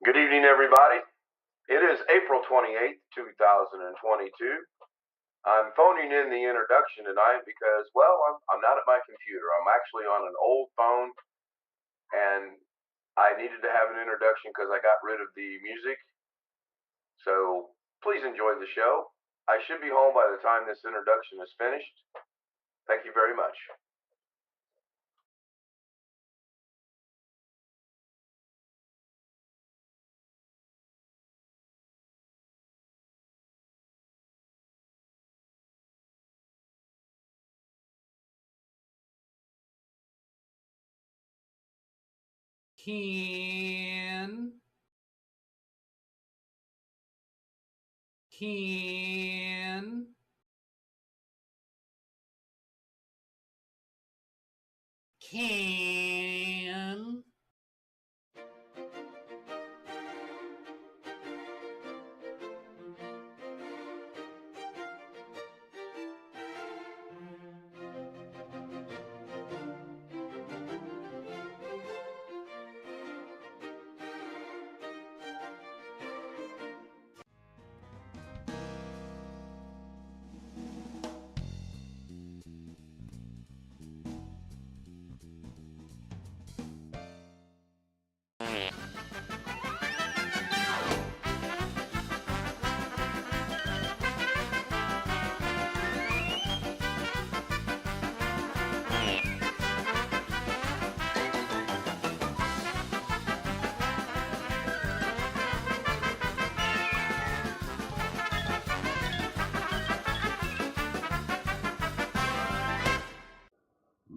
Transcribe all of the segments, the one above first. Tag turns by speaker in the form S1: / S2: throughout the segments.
S1: Good evening, everybody. It is April 28th, 2022. I'm phoning in the introduction tonight because, well, I'm not at my computer. I'm actually on an old phone, and I needed to have an introduction because I got rid of the music. So please enjoy the show. I should be home by the time this introduction is finished. Thank you very much.
S2: Can can.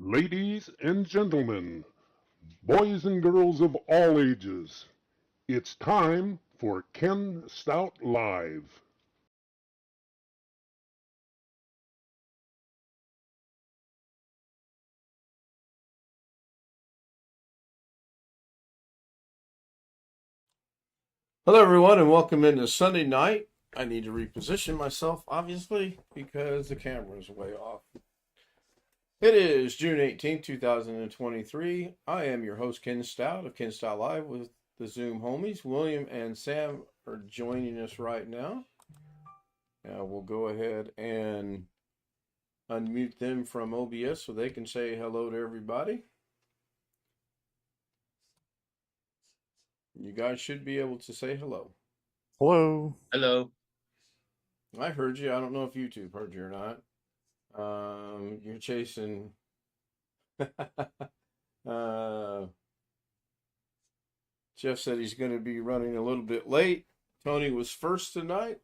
S3: Ladies and gentlemen, boys and girls of all ages, it's time for Ken Stout Live.
S2: Hello, everyone, and welcome into Sunday night. I need to reposition myself, obviously, because the camera is way off. It is June 18th, 2023. I am your host, Ken Stout of Ken Stout Live with the Zoom homies. William and Sam are joining us right now. Now we'll go ahead and unmute them from OBS so they can say hello to everybody. You guys should be able to say hello.
S4: Hello.
S5: Hello.
S2: I heard you. I don't know if YouTube heard you or not. You're chasing. Jeff said he's going to be running a little bit late. Tony was first tonight.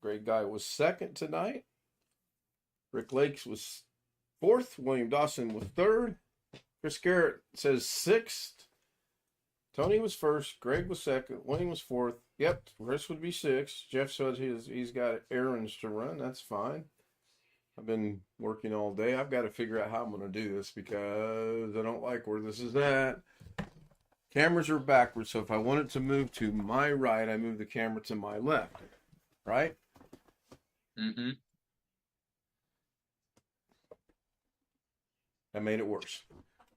S2: Greg Guy was second tonight. Rick Lakes was fourth. William Dawson was third. Chris Garrett says sixth. Tony was first. Greg was second. William was fourth. Yep, Chris would be sixth. Jeff says he's got errands to run. That's fine. I've been working all day. I've got to figure out how I'm going to do this because I don't like where this is at. Cameras are backwards, so if I want it to move to my right, I move the camera to my left. Right?
S5: Mm-hmm.
S2: That made it worse.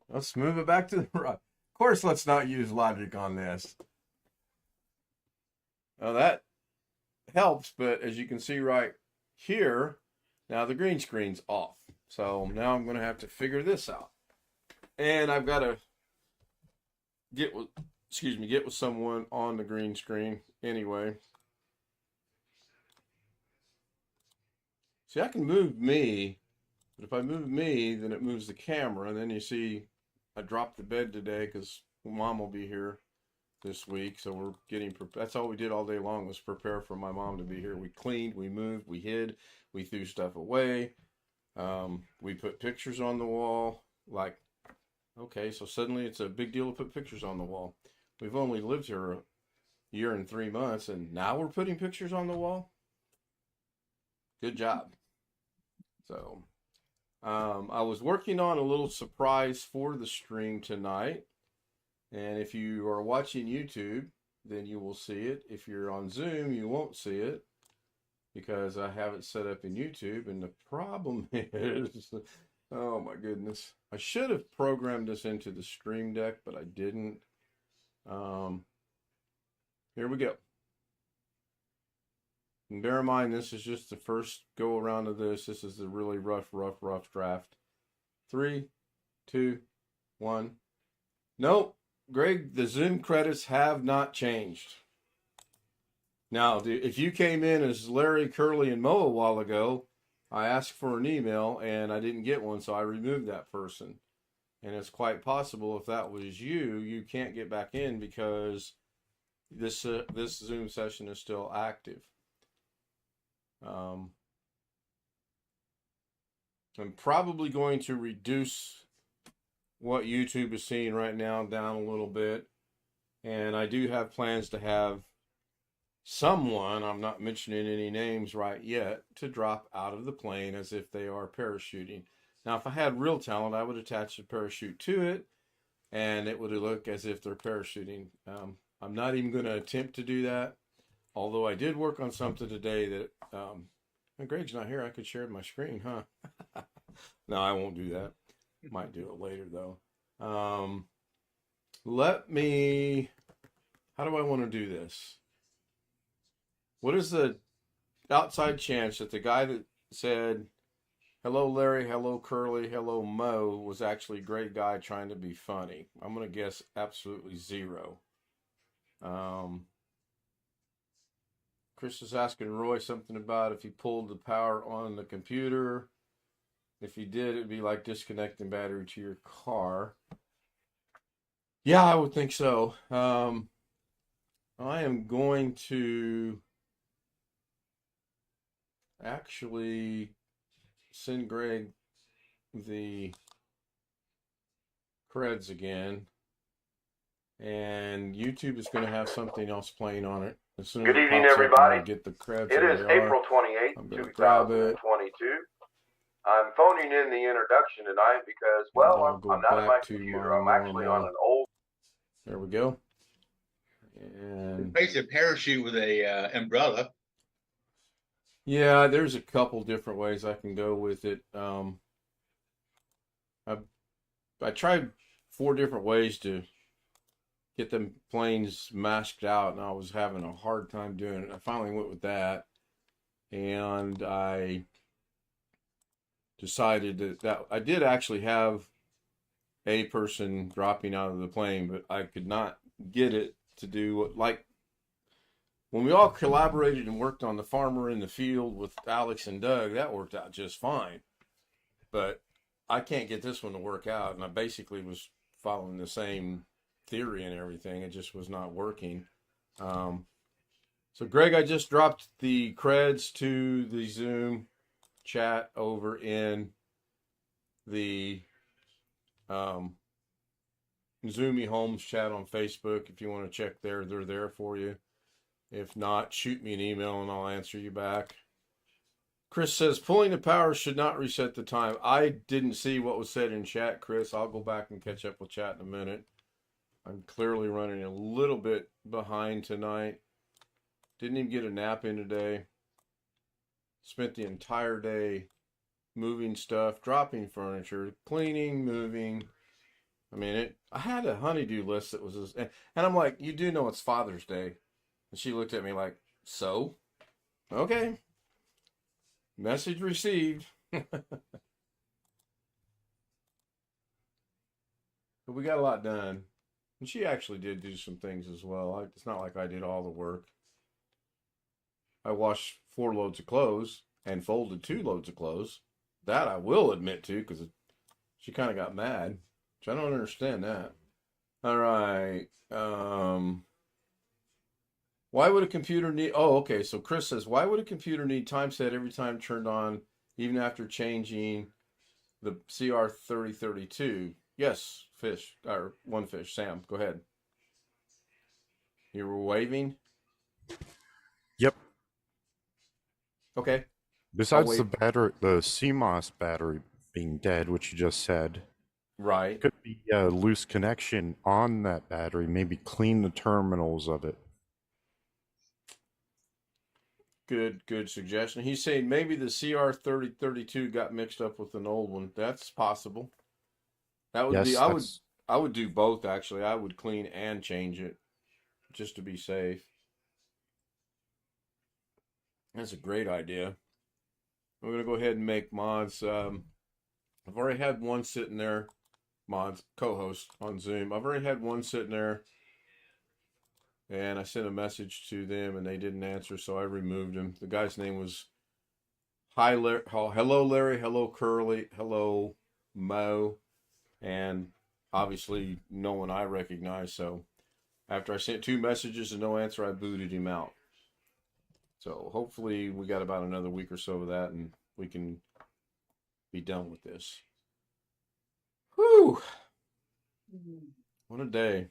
S2: Let's move it back to the right. Of course, let's not use logic on this. Now that helps, but as you can see right here, now the green screen's off. So now I'm going to have to figure this out. And I've got to get with someone on the green screen anyway. See, I can move me, but if I move me, then it moves the camera. And then you see I dropped the bed today because Mom will be here this week. So we're getting that's all we did all day long was prepare for my mom to be here. We cleaned, we moved, we hid, we threw stuff away. We put pictures on the wall. Like, okay, so suddenly it's a big deal to put pictures on the wall. We've only lived here a year and 3 months, and now we're putting pictures on the wall. Good job. So, I was working on a little surprise for the stream tonight. And if you are watching YouTube, then you will see it. If you're on Zoom, you won't see it because I have it set up in YouTube. And the problem is, oh my goodness, I should have programmed this into the Stream Deck, but I didn't. Here we go. And bear in mind, this is just the first go around of this. This is a really rough draft. 3, 2, 1. Nope, Greg, the Zoom credits have not changed. Now, if you came in as Larry, Curly, and Mo a while ago, I asked for an email and I didn't get one, so I removed that person. And it's quite possible if that was you, you can't get back in because this Zoom session is still active. I'm probably going to reduce what YouTube is seeing right now down a little bit. And I do have plans to have someone, I'm not mentioning any names right yet, to drop out of the plane as if they are parachuting. Now, if I had real talent, I would attach a parachute to it, and it would look as if they're parachuting. I'm not even going to attempt to do that, although I did work on something today that, and Greg's not here, I could share my screen, huh? No, I won't do that. Might do it later, though. How do I want to do this? What is the outside chance that the guy that said, hello, Larry, hello, Curly, hello, Mo, was actually a great guy trying to be funny? I'm going to guess absolutely 0. Chris is asking Roy something about if he pulled the power on the computer. If he did, it'd be like disconnecting battery to your car. Yeah, I would think so. I am going to actually send Greg the creds again, and YouTube is going to have something else playing on it. As soon as
S1: Good
S2: it
S1: evening,
S2: pops up,
S1: everybody.
S2: I'm gonna get the creds.
S1: It is April 28th,
S2: I'm gonna grab it.
S1: 2022. I'm phoning in the introduction tonight because, well, I'm not at my computer. I'm actually on an old.
S2: There we go. And
S5: Makes a parachute with a umbrella.
S2: yeah, there's a couple different ways I can go with it. I tried 4 different ways to get them planes masked out, and I was having a hard time doing it. I finally went with that, and I decided that I did actually have a person dropping out of the plane, but I could not get it to do what, like when we all collaborated and worked on the farmer in the field with Alex and Doug, that worked out just fine. But I can't get this one to work out, and I basically was following the same theory and everything. It just was not working. So Greg, I just dropped the creds to the Zoom chat over in the Zoomy Homes chat on Facebook. If you want to check there, they're there for you. If not, shoot me an email and I'll answer you back. Chris says, pulling the power should not reset the time. I didn't see what was said in chat, Chris. I'll go back and catch up with chat in a minute. I'm clearly running a little bit behind tonight. Didn't even get a nap in today. Spent the entire day moving stuff, dropping furniture, cleaning, moving. I mean, I had a honeydew list that was, and I'm like, you do know it's Father's Day. And she looked at me like, so? Okay. Message received. But we got a lot done. And she actually did do some things as well. It's not like I did all the work. I washed 4 loads of clothes and folded 2 loads of clothes. That I will admit to, because she kind of got mad. Which I don't understand that. All right. Why would a computer need... Oh, okay. So Chris says, why would a computer need time set every time turned on, even after changing the CR3032? Yes, fish. Or one fish. Sam, go ahead. You were waving?
S4: Yep.
S2: Okay.
S4: Besides the battery, the CMOS battery being dead, which you just said,
S2: right,
S4: could be a loose connection on that battery. Maybe clean the terminals of it.
S2: Good suggestion. He's saying maybe the CR3032 got mixed up with an old one. That's possible. That would be. I would do both actually. I would clean and change it, just to be safe. That's a great idea. I'm going to go ahead and make mods. I've already had one sitting there, mods, co-host on Zoom. I've already had one sitting there, and I sent a message to them, and they didn't answer, so I removed him. The guy's name was hello Larry, hello Curly, hello Mo, and obviously no one I recognize. So after I sent 2 messages and no answer, I booted him out. So hopefully we got about another week or so of that, and we can be done with this. Whew! What a day.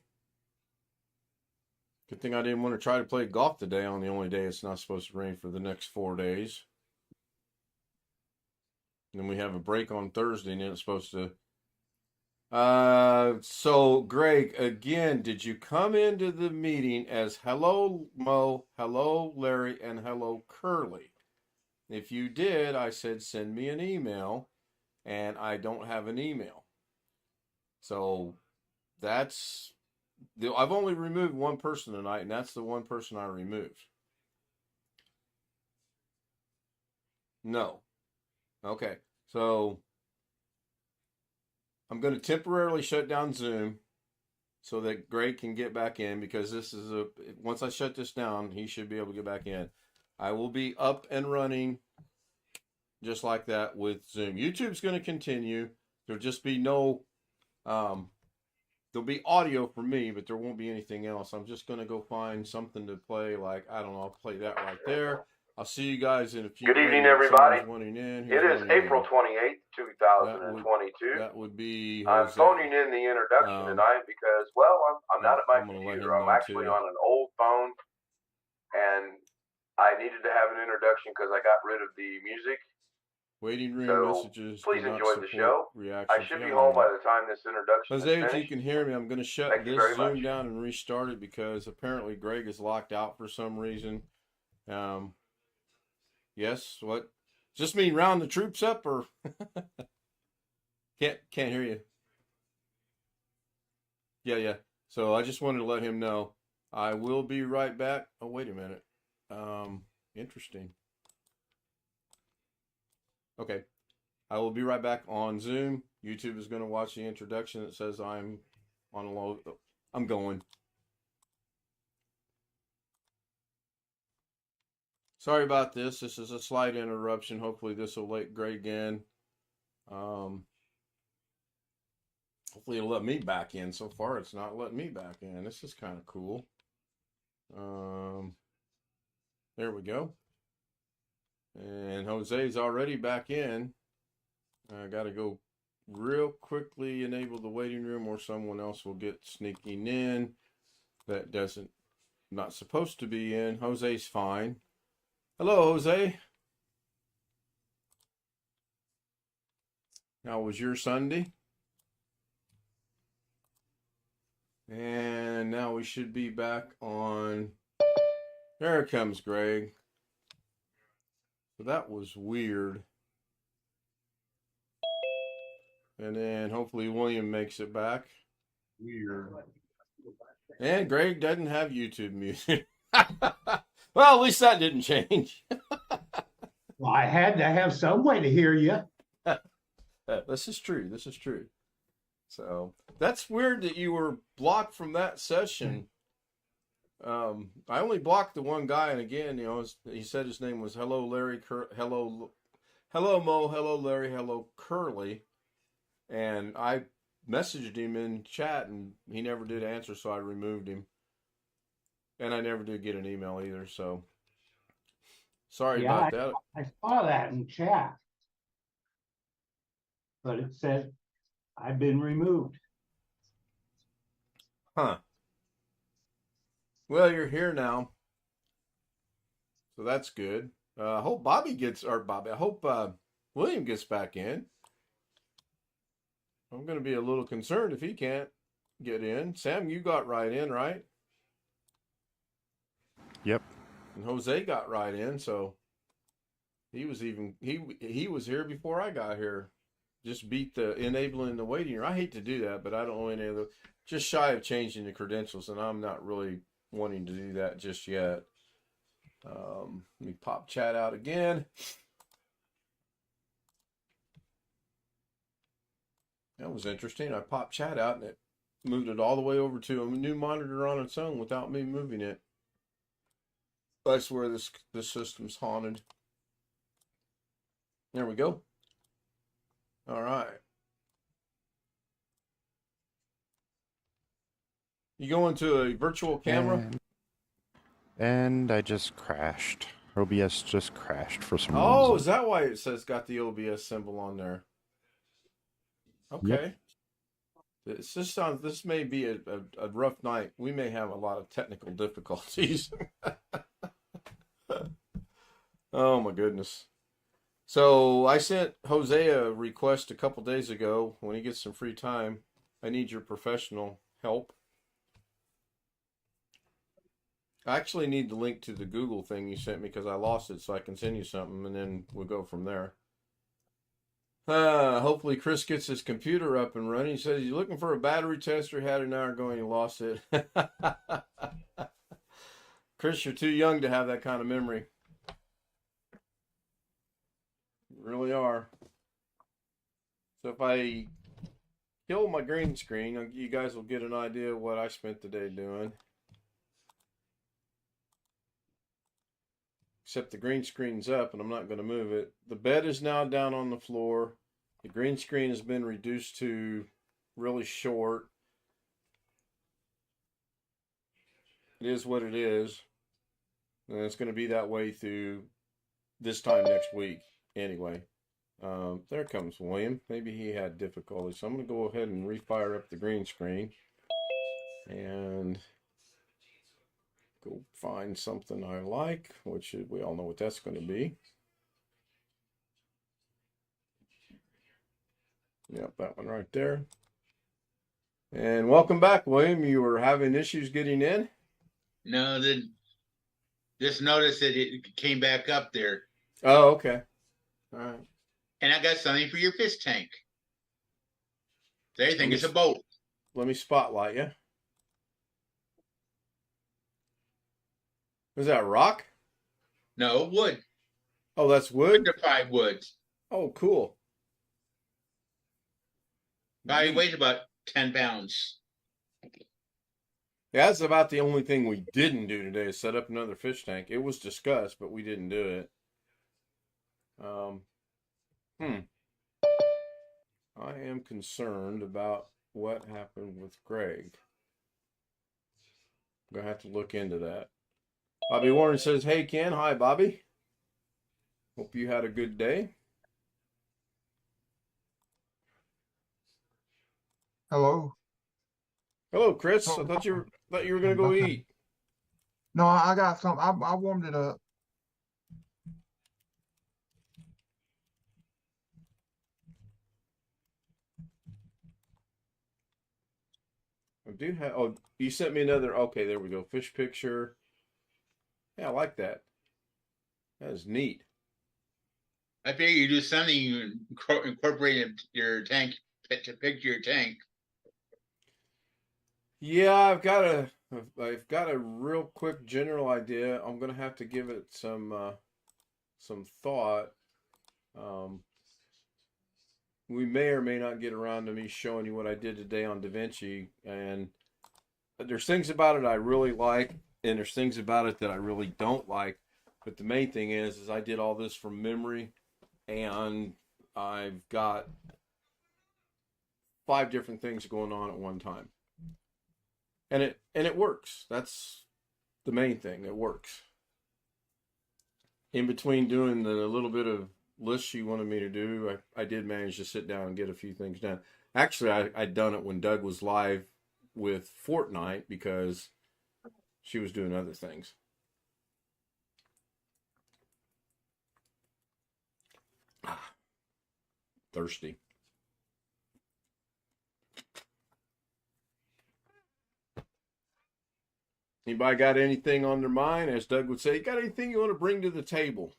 S2: Good thing I didn't want to try to play golf today on the only day it's not supposed to rain for the next 4 days. And then we have a break on Thursday, and then it's supposed to. So Greg, again, did you come into the meeting as hello Mo, hello Larry, and hello Curly? If you did, I said send me an email, and I don't have an email. So that's I've only removed one person tonight, and that's the one person I removed. No. Okay. So I'm going to temporarily shut down Zoom so that Greg can get back in, because this is once I shut this down, he should be able to get back in. I will be up and running just like that with Zoom. YouTube's going to continue. There'll just be no, there'll be audio for me, but there won't be anything else. I'm just going to go find something to play. Like, I don't know, I'll play that right there. I'll see you guys in a few
S1: Good evening,
S2: minutes.
S1: everybody.
S2: It
S1: is April 28th, 2022.
S2: That would be
S1: I'm
S2: Jose.
S1: phoning in the introduction tonight because, well, I'm not at my
S2: I'm gonna let
S1: computer.
S2: him
S1: I'm
S2: know,
S1: actually
S2: too.
S1: on an old phone, and I needed to have an introduction because I got rid of the music.
S2: Waiting room
S1: So
S2: messages.
S1: please
S2: do not
S1: enjoy the show.
S2: support reactions.
S1: I should be
S2: Yeah,
S1: home by the time this introduction
S2: Jose,
S1: is
S2: if
S1: finished.
S2: you can hear me, I'm going to shut
S1: Thank you
S2: this
S1: very
S2: Zoom
S1: much.
S2: down and restart it because apparently Greg is locked out for some reason. Yes, what? Does this mean round the troops up, or can't hear you? Yeah. So I just wanted to let him know I will be right back. Oh, wait a minute. Interesting. Okay. I will be right back on Zoom. YouTube is going to watch the introduction. It says I'm on a low. I'm going. Sorry about this. This is a slight interruption. Hopefully this will let Greg in. Hopefully it'll let me back in. So far it's not letting me back in. This is kind of cool. There we go. And Jose's already back in. I got to go real quickly enable the waiting room, or someone else will get sneaking in that not supposed to be in. Jose's fine. Hello, Jose. How was your Sunday? And now we should be back on. There comes Greg. So that was weird. And then hopefully William makes it back. Weird. And Greg doesn't have YouTube music. Well, at least that didn't change.
S6: Well, I had to have some way to hear you.
S2: This is true. So that's weird that you were blocked from that session. I only blocked the one guy, and again, he said his name was Hello Larry, hello Mo, hello Larry, hello Curly, and I messaged him in chat, and he never did answer, so I removed him, and I never did get an email either. So sorry about that.
S6: I saw that in chat, but it said I've been removed.
S2: Huh. Well, you're here now, so that's good. I hope I hope William gets back in. I'm going to be a little concerned if he can't get in. Sam, you got right in, right?
S4: Yep.
S2: And Jose got right in, so he was here before I got here. Just beat the enabling the waiting room. I hate to do that, but I don't know any other. Just shy of changing the credentials, and I'm not really wanting to do that just yet. Let me pop chat out again. That was interesting. I popped chat out and it moved it all the way over to a new monitor on its own without me moving it. I swear this system's haunted. There we go. All right. You go into a virtual camera?
S4: And I just crashed. OBS just crashed for some reason.
S2: Oh, is that why it says got the OBS symbol on there? Okay. Yep. This may be a rough night. We may have a lot of technical difficulties. Oh my goodness. So I sent Jose a request a couple days ago when he gets some free time. I need your professional help. I actually need the link to the Google thing you sent me because I lost it, so I can send you something and then we'll go from there. Hopefully Chris gets his computer up and running. He says he's looking for a battery tester. Had it an hour ago and he lost it. Chris, you're too young to have that kind of memory. You really are. So if I kill my green screen, you guys will get an idea of what I spent the day doing. Except the green screen's up and I'm not going to move it. The bed is now down on the floor. The green screen has been reduced to really short. It is what it is. And it's going to be that way through this time next week. Anyway, there comes William. Maybe he had difficulty. So I'm going to go ahead and refire up the green screen. And go find something I like, which we all know what that's going to be. Yep, that one right there. And welcome back, William. You were having issues getting in?
S5: No, just noticed that it came back up there.
S2: Oh, okay. All right.
S5: And I got something for your fish tank. They think it's a boat.
S2: Let me spotlight you. Is that rock?
S5: No, wood.
S2: Oh, that's wood?
S5: Vitrified wood.
S2: Oh, cool.
S5: Probably weighs about 10 pounds.
S2: Yeah, that's about the only thing we didn't do today is set up another fish tank. It was discussed, but we didn't do it. I am concerned about what happened with Greg. I'm going to have to look into that. Bobby Warren says, hey, Ken. Hi, Bobby. Hope you had a good day.
S7: Hello.
S2: Hello, Chris. I thought you were going to go eat.
S7: No, I got some. I warmed it up.
S2: I do have. Oh, you sent me another. Okay, there we go. Fish picture. Yeah, I like that. That is neat.
S5: I figure you do something, you incorporate your tank to picture your tank.
S2: Yeah, I've got a real quick general idea. I'm gonna have to give it some thought. We may or may not get around to me showing you what I did today on DaVinci, and there's things about it I really like, and there's things about it that I really don't like. But the main thing is I did all this from memory, and I've got 5 different things going on at one time. And it works. That's the main thing. It works. In between doing the little bit of list she wanted me to do, I did manage to sit down and get a few things done. Actually, I'd done it when Doug was live with Fortnite because she was doing other things. Thirsty. Anybody got anything on their mind? As Doug would say, got anything you want to bring to the table?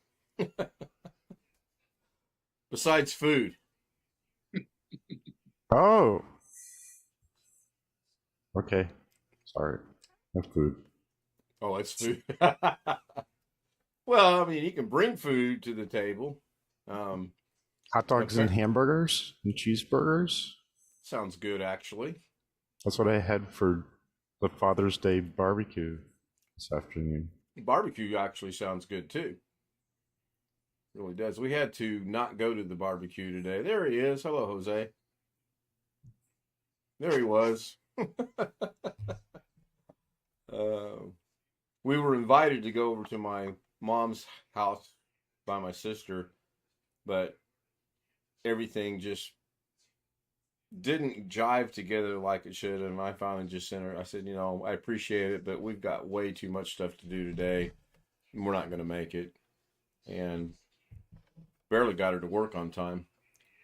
S2: Besides food.
S4: Oh. Okay. Sorry. That's food.
S2: Oh, it's food. Well, I mean, you can bring food to the table.
S4: Hot dogs and
S2: Okay.
S4: hamburgers and cheeseburgers.
S2: Sounds good, actually.
S4: That's what I had for the Father's Day barbecue this afternoon.
S2: Barbecue actually sounds good too. It really does. We had to not go to the barbecue today. There he is. Hello, Jose. There he was. We were invited to go over to my mom's house by my sister, but everything just didn't jive together like it should. And I finally just sent her, I said, I appreciate it, but we've got way too much stuff to do today. And we're not going to make it. And barely got her to work on time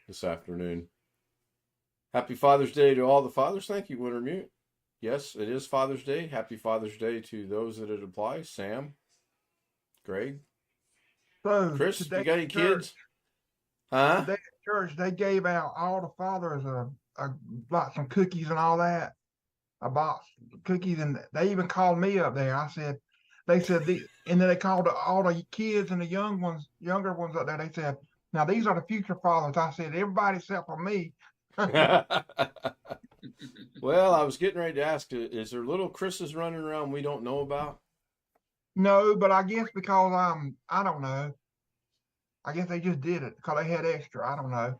S2: this afternoon. Happy Father's Day to all the fathers. Thank you, Wintermute. Yes, it is Father's Day. Happy Father's Day to those that it applies. Sam, Greg,
S7: So
S2: Chris,
S7: today
S2: you got any
S7: at church-
S2: kids? Huh?
S7: Today at church, they gave out all the fathers like some cookies and all that. A box of cookies, and they even called me up there. They said, and then they called all the kids and the younger ones up there. They said, now these are the future fathers. I said, everybody except for me.
S2: Well, I was getting ready to ask, is there little Chris's running around we don't know about?
S7: No, but I guess because I don't know. I guess they just did it because they had extra. I don't know.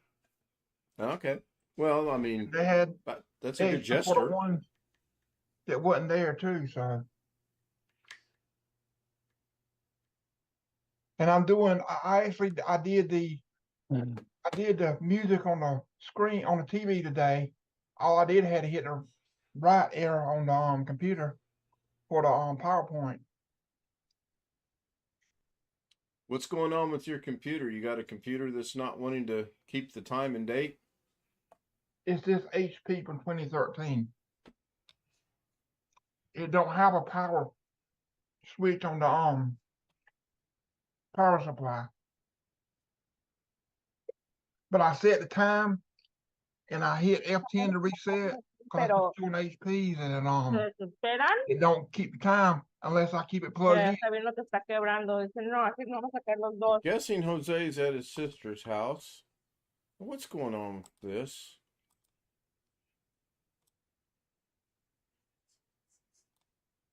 S2: Okay. Well, I mean,
S7: They had
S2: that's a good
S7: extra for the
S2: gesture.
S7: ones that wasn't there too. So, and I'm doing. I did the music on the screen on the TV today. All I did had to hit the right arrow on the computer for the PowerPoint.
S2: What's going on with your computer? You got a computer that's not wanting to keep the time and date?
S7: It's this HP from 2013. It don't have a power switch on the power supply. But I set the time and I hit F10 to reset because
S8: Pero
S7: it's doing HPs and
S8: se desesperan.
S7: it don't keep the time unless I keep it
S8: Ya
S7: plugged in.
S8: está viendo que está quebrando. Dicen, no, así no vamos a sacar los dos.
S2: Guessing Jose's at his sister's house. What's going on with this?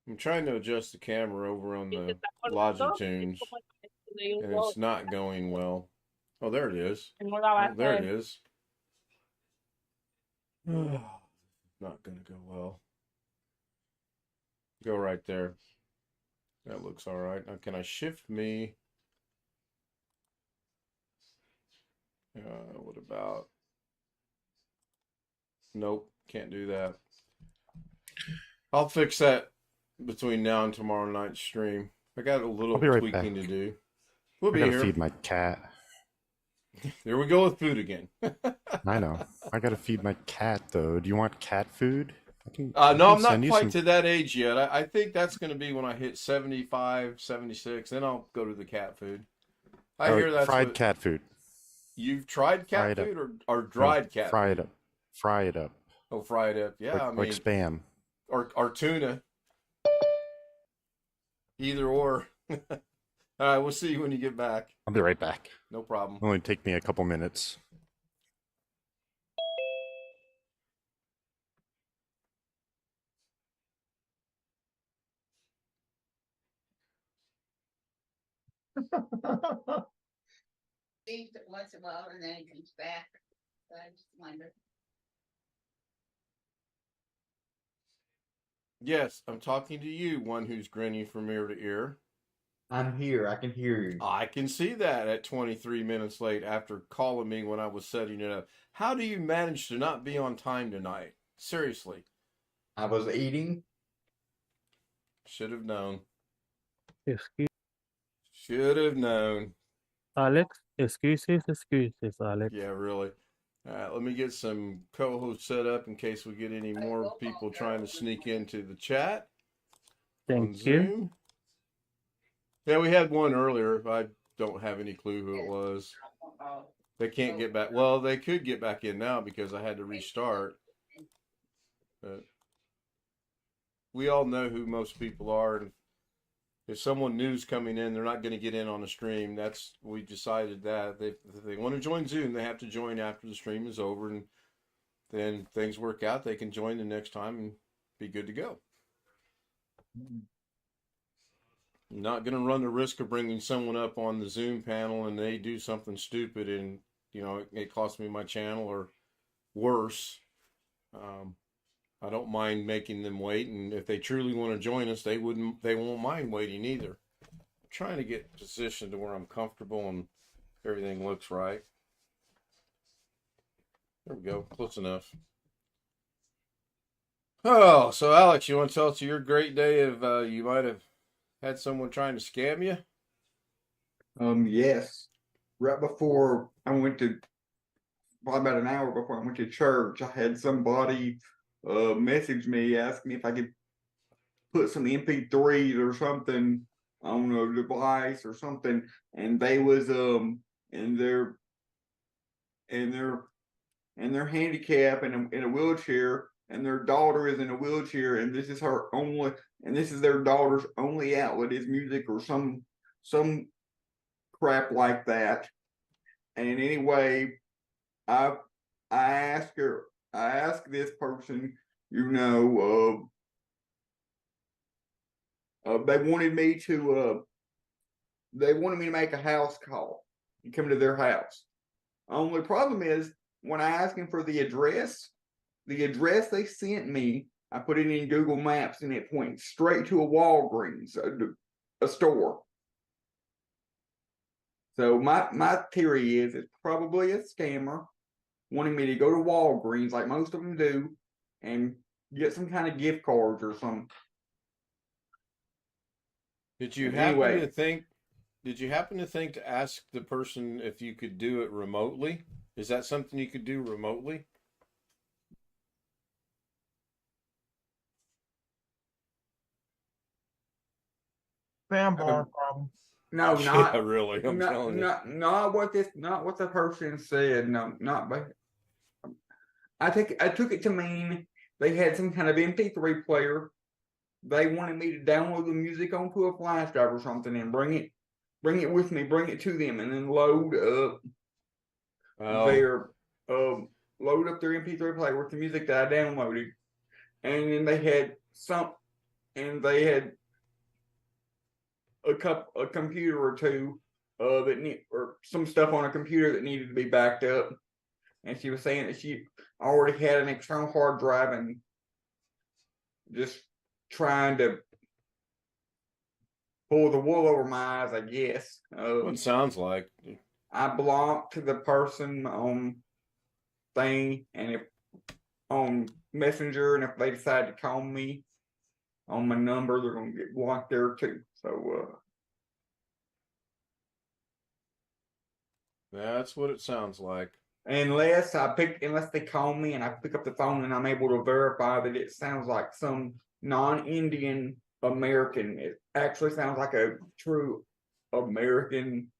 S2: I'm trying to adjust the camera over on
S8: Y se
S2: the
S8: está poniendo
S2: Logitunes,
S8: como de ellos
S2: and
S8: dos.
S2: it's not going well. Oh, there it is.
S8: No la va a
S2: Oh, there it
S8: hacer.
S2: is. Not gonna go well. Go right there. That looks all right. Now, can I shift me? What about? Nope, can't do that. I'll fix that between now and tomorrow night's stream. I got a little
S4: I'll be right
S2: tweaking
S4: back.
S2: to do. We'll
S4: I
S2: be
S4: gotta
S2: here.
S4: feed my cat.
S2: There we go with food again.
S4: I know. I gotta feed my cat though. Do you want cat food?
S2: No,
S4: I
S2: I'm
S4: can
S2: not
S4: send you
S2: quite
S4: some-
S2: to that age yet. I think that's going to be when I hit 75, 76. Then I'll go to the cat food. I
S4: Oh,
S2: hear that's
S4: fried
S2: what,
S4: cat food.
S2: You've tried cat
S4: Fried up.
S2: food or dried
S4: No,
S2: cat
S4: fry
S2: food?
S4: it up. Fry it up.
S2: Oh, fried up. Yeah,
S4: like,
S2: I mean,
S4: like spam.
S2: or tuna. Either or. All right, we'll see you when you get back.
S4: I'll be right back.
S2: No problem.
S4: It'll only take me a couple minutes.
S9: Leaves it once in a while and then it comes back. So I just wonder.
S2: Yes, I'm talking to you, one who's grinning from ear to ear.
S10: I'm here. I can hear you.
S2: I can see that at 23 minutes late after calling me when I was setting it up. How do you manage to not be on time tonight? Seriously.
S10: I was eating.
S2: Should have known.
S11: Excuse,
S2: Should have known.
S11: Alex. Excuses, Alex.
S2: Yeah, really. All right, let me get some co-hosts set up in case we get any more people trying to sneak into the chat on
S11: Thank you.
S2: Zoom. Yeah, we had one earlier. I don't have any clue who it was. They can't get back. Well, they could get back in now because I had to restart. But we all know who most people are. And if someone new's coming in, they're not going to get in on the stream. We decided that if they want to join Zoom, they have to join after the stream is over, and then things work out. They can join the next time and be good to go. Not going to run the risk of bringing someone up on the Zoom panel and they do something stupid and, it costs me my channel or worse. I don't mind making them wait. And if they truly want to join us, they won't mind waiting either. I'm trying to get positioned to where I'm comfortable and everything looks right. There we go. Close enough. Oh, so Alex, you want to tell us your great day of you might have had someone trying to scam you?
S10: Yes. Right before I went to, probably about an hour before I went to church, I had somebody message me, ask me if I could put some MP3s or something on a device or something, and they was in their handicap in a wheelchair, and their daughter is in a wheelchair, and this is their daughter's only outlet is music or some crap like that. And anyway, I asked this person, they wanted me to make a house call and come to their house. Only problem is when I asked him for the address they sent me, I put it in Google Maps and it points straight to a Walgreens, a store. So my theory is it's probably a scammer wanting me to go to Walgreens like most of them do and get some kind of gift cards or something.
S2: Did you happen to think to ask the person if you could do it remotely? Is that something you could do remotely?
S7: Fanbar problem.
S10: No, not
S2: yeah, really. I'm telling you.
S10: Not what the person said. No, not by. I took it to mean they had some kind of MP3 player. They wanted me to download the music onto a flash drive or something and bring it with me, bring it to them, and then load up their MP3 player with the music that I downloaded. And then they had a computer or two or some stuff on a computer that needed to be backed up. And she was saying that she already had an external hard drive and just trying to pull the wool over my eyes, I guess.
S2: What it sounds like.
S10: I blocked the person on thing and on Messenger, and if they decide to call me on my number, they're gonna get blocked there too. So
S2: that's what it sounds like.
S10: Unless they call me and I pick up the phone and I'm able to verify that it sounds like some non-Indian American. It actually sounds like a true American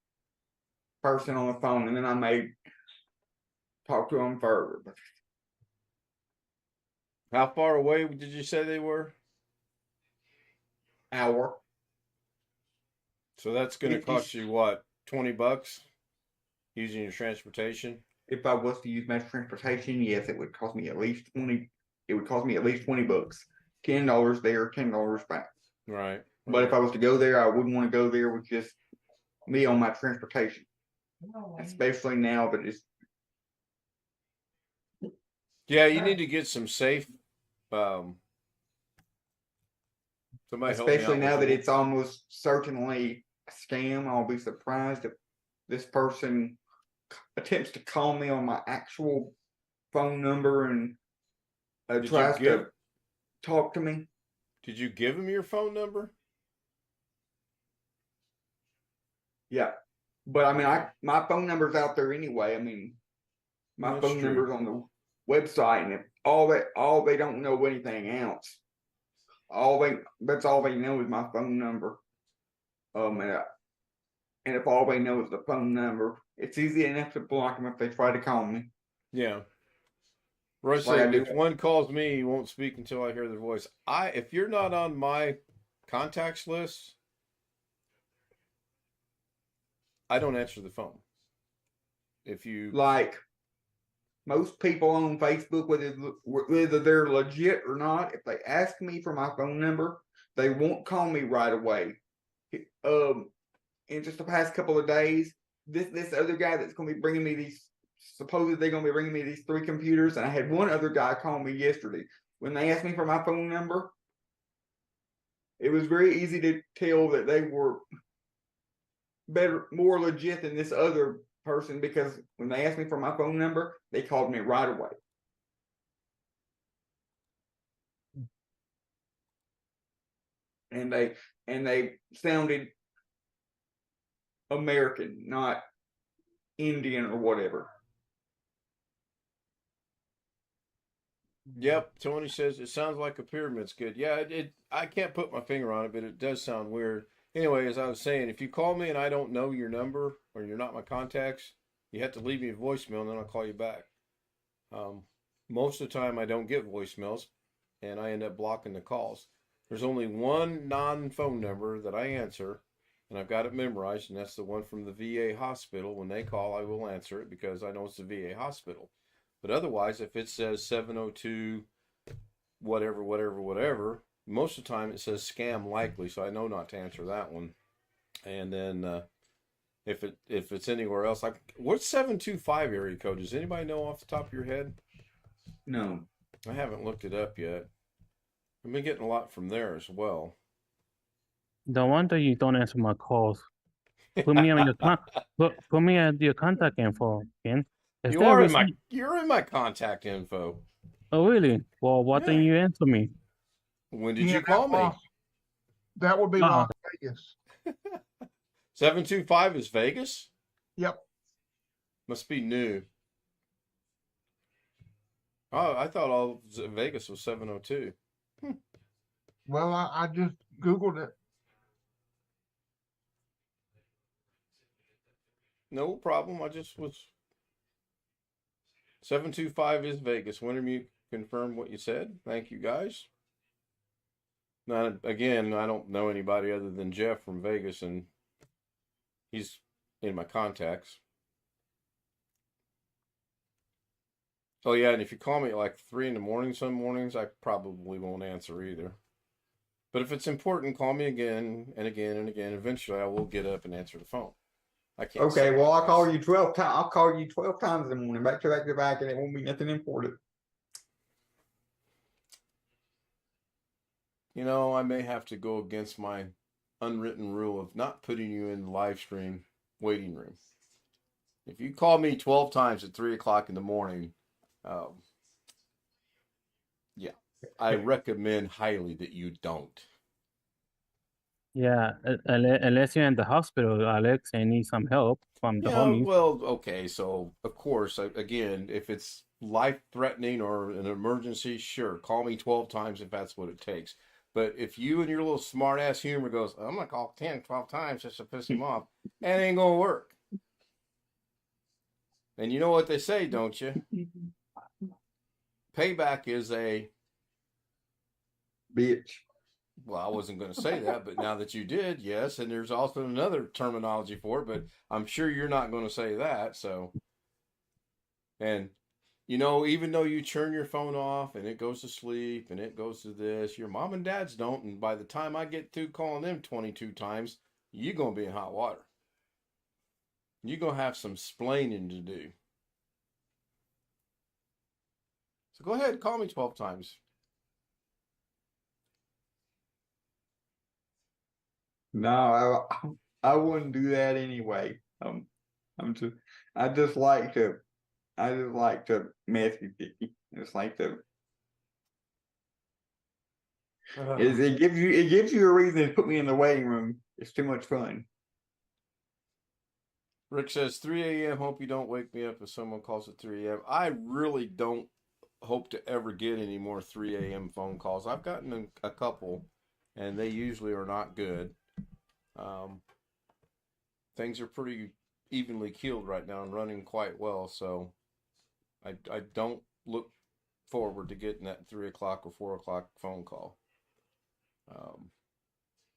S10: person on the phone, and then I may talk to them further.
S2: How far away did you say they were?
S10: Hour.
S2: So that's going to cost you what, $20 using your transportation?
S10: If I was to use my transportation, yes, it would cost me at least $20. It would cost me at least $20. $10 there, $10 back.
S2: Right.
S10: But if I was to go there, I wouldn't want to go there with just me on my transportation, especially now that it's.
S2: Yeah, you need to get some safe. Somebody
S10: especially now that it's almost certainly a scam. I'll be surprised if this person attempts to call me on my actual phone number and tries to talk to me.
S2: Did you give him your phone number?
S10: Yeah, but I mean, my phone number's out there anyway. I mean, my phone number's on the website, and if all they don't know anything else. That's all they know is my phone number. And if all they know is the phone number, it's easy enough to block them if they try to call me.
S2: Yeah. Roy said, if one calls me, he won't speak until I hear their voice. If you're not on my contacts list, I don't answer the phone. If you
S10: Like most people on Facebook, whether they're legit or not, if they ask me for my phone number, they won't call me right away. In just the past couple of days, this other guy that's going to be bringing me these, supposedly they're going to be bringing me these 3 computers, and I had one other guy call me yesterday. When they asked me for my phone number, it was very easy to tell that they were more legit than this other person, because when they asked me for my phone number, they called me right away. And they sounded American, not Indian or whatever.
S2: Yep, Tony says it sounds like a pyramid skid. Yeah, I can't put my finger on it, but it does sound weird. Anyway, as I was saying, if you call me and I don't know your number or you're not my contacts, you have to leave me a voicemail and then I'll call you back. Most of the time I don't get voicemails and I end up blocking the calls. There's only one non-phone number that I answer, and I've got it memorized, and that's the one from the VA hospital. When they call, I will answer it because I know it's the VA hospital. But otherwise, if it says 702 whatever, most of the time it says scam likely, so I know not to answer that one. And then if it's anywhere else, like what's 725 area code? Does anybody know off the top of your head?
S10: No.
S2: I haven't looked it up yet. I've been getting a lot from there as well.
S11: No wonder you don't answer my calls. Put me on your put me at your contact info, Ken. Is
S2: You
S11: there a
S2: are
S11: reason?
S2: you're in my contact info.
S11: Oh, really? Well, why didn't you answer me?
S2: When did
S7: Yeah,
S2: you call me?
S7: That would be Las Vegas.
S2: 725 is Vegas?
S7: Yep.
S2: Must be new. Oh, I thought all Vegas was 702.
S7: Well, I just Googled it.
S2: No problem. I just was 725 is Vegas. When you confirm what you said? Thank you guys. Now, again, I don't know anybody other than Jeff from Vegas, and he's in my contacts. Oh yeah, and if you call me at like 3 in the morning some mornings, I probably won't answer either. But if it's important, call me again and again and again. Eventually I will get up and answer the phone. I can't.
S10: Okay, well I'll call you 12 times. I'll call you 12 times in the morning, back to back, and it won't be nothing important.
S2: You know, I may have to go against my unwritten rule of not putting you in the live stream waiting room. If you call me 12 times at 3 o'clock in the morning, yeah, I recommend highly that you don't.
S11: Yeah, unless you're in the hospital, Alex, and need some help from the homies.
S2: Well, okay, so of course, again, if it's life-threatening or an emergency, sure, call me 12 times if that's what it takes. But if you and your little smart-ass humor goes, I'm going to call 10, 12 times just to piss him off, that ain't going to work. And you know what they say, don't you? Payback is a
S10: bitch.
S2: Well, I wasn't going to say that, but now that you did, yes. And there's also another terminology for it, but I'm sure you're not going to say that. So, and you know, even though you turn your phone off and it goes to sleep and it goes to this, your mom and dads don't. And by the time I get through calling them 22 times, you're going to be in hot water. You're going to have some splaining to do. So go ahead, call me 12 times.
S10: No, I wouldn't do that anyway. I just like to mess with you. It's like it gives you a reason to put me in the waiting room. It's too much fun.
S2: Rick says 3 a.m. Hope you don't wake me up if someone calls at 3 a.m. I really don't hope to ever get any more 3 a.m. phone calls. I've gotten a couple, and they usually are not good. Things are pretty evenly keeled right now and running quite well, so I don't look forward to getting that 3 o'clock or 4 o'clock phone call.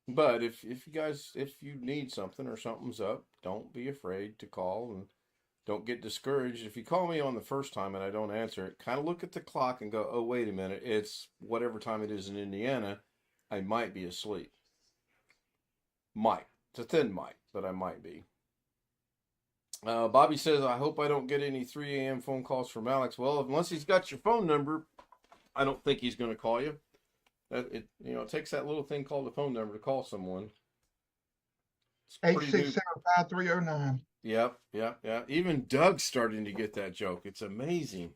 S2: But if you guys, if you need something or something's up, don't be afraid to call and don't get discouraged. If you call me on the first time and I don't answer it, kind of look at the clock and go, oh, wait a minute, it's whatever time it is in Indiana. I might be asleep. Might. It's a thin might, but I might be. Bobby says, I hope I don't get any 3 a.m. phone calls from Alex. Well, unless he's got your phone number, I don't think he's going to call you. It takes that little thing called a phone number to call someone.
S7: 867-5309.
S2: Yep. Even Doug's starting to get that joke. It's amazing.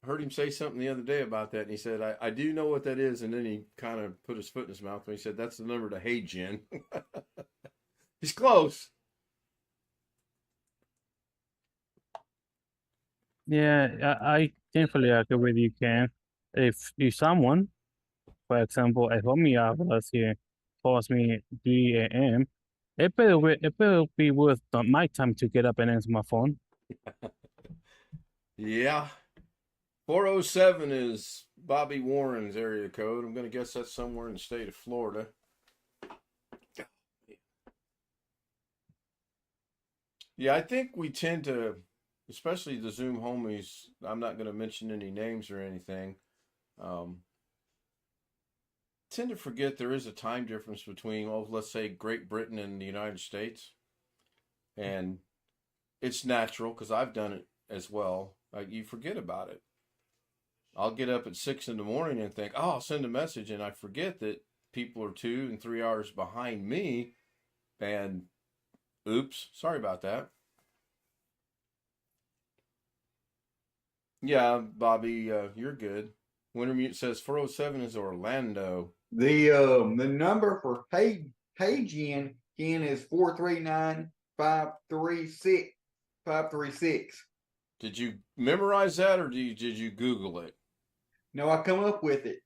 S2: I heard him say something the other day about that, and he said, I do know what that is, and then he kind of put his foot in his mouth, and he said, that's the number to Hey Jen. He's close.
S11: Yeah, I definitely agree with you, Ken. If someone, for example, a homie of us here calls me 3 a.m., it better be worth my time to get up and answer my phone.
S2: Yeah. 407 is Bobby Warren's area code. I'm going to guess that's somewhere in the state of Florida. Yeah, I think we tend to, especially the Zoom homies, I'm not going to mention any names or anything, tend to forget there is a time difference between, let's say Great Britain and the United States. And it's natural because I've done it as well. Like, you forget about it. I'll get up at 6 in the morning and think, I'll send a message, and I forget that people are 2 and 3 hours behind me. And oops, sorry about that. Yeah, Bobby, you're good. Wintermute says 407 is Orlando.
S10: The number for Hey Jen is 439-536-536.
S2: Did you memorize that, or did you Google it?
S10: No, I come up with it.